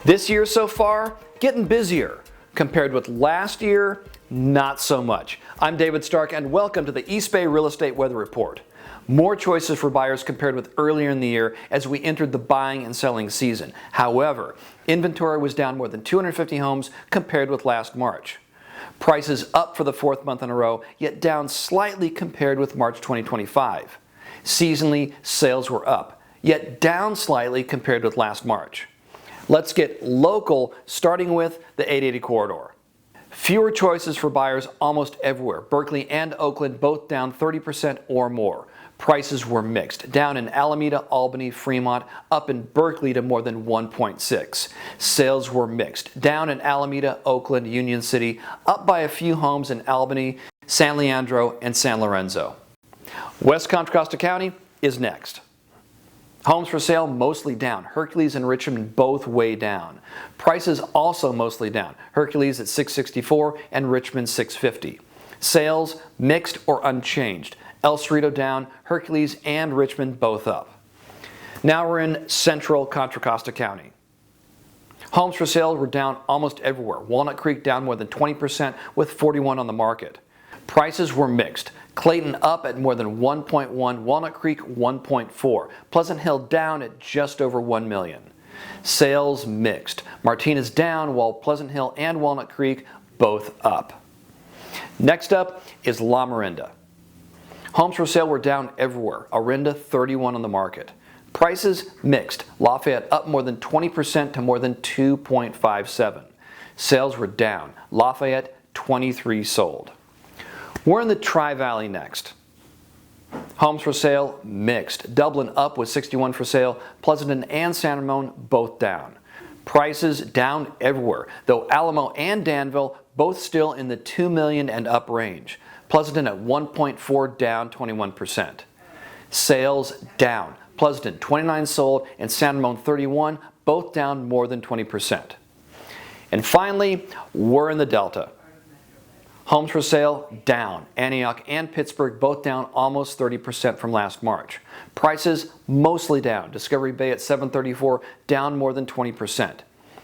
This year so far, getting busier. Compared with last year, not so much. I'm David Stark and welcome to the East Bay Real Estate Weather Report. More choices for buyers compared with earlier in the year as we entered the buying and selling season. However, inventory was down more than 250 homes compared with last March. Prices up for the fourth month in a row, yet down slightly compared with March 2025. Seasonally, sales were up, yet down slightly compared with last March. Let's get local, starting with the 880 corridor. Fewer choices for buyers almost everywhere. Berkeley and Oakland both down 30% or more. Prices were mixed. Down in Alameda, Albany, Fremont, up in Berkeley to more than 1.6. Sales were mixed. Down in Alameda, Oakland, Union City, up by a few homes in Albany, San Leandro, and San Lorenzo. West Contra Costa County is next. Homes for sale mostly down. Hercules and Richmond both way down. Prices also mostly down. Hercules at $664 and Richmond $650. Sales mixed or unchanged. El Cerrito down, Hercules and Richmond both up. Now we're in central Contra Costa County. Homes for sale were down almost everywhere. Walnut Creek down more than 20% with 41 on the market. Prices were mixed. Clayton up at more than 1.1, Walnut Creek 1.4, Pleasant Hill down at just over 1 million. Sales mixed. Martinez down while Pleasant Hill and Walnut Creek both up. Next up is La Miranda. Homes for sale were down everywhere. Orinda 31 on the market. Prices mixed. Lafayette up more than 20% to more than 2.57. Sales were down. Lafayette 23 sold. We're in the Tri-Valley next. Homes for sale mixed. Dublin up with 61 for sale. Pleasanton and San Ramon both down. Prices down everywhere, though Alamo and Danville both still in the 2 million and up range. Pleasanton at 1.4 down 21%. Sales down. Pleasanton 29 sold and San Ramon 31 both down more than 20%. And finally, we're in the Delta. Homes for sale down. Antioch and Pittsburgh both down almost 30% from last March. Prices mostly down. Discovery Bay at $734 down more than 20%.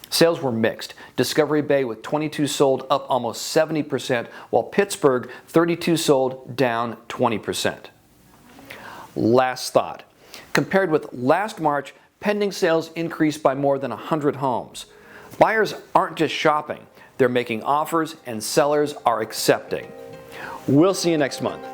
Sales were mixed. Discovery Bay with 22 sold up almost 70%, while Pittsburgh 32 sold down 20%. Last thought. Compared with last March, pending sales increased by more than 100 homes. Buyers aren't just shopping. They're making offers and sellers are accepting. We'll see you next month.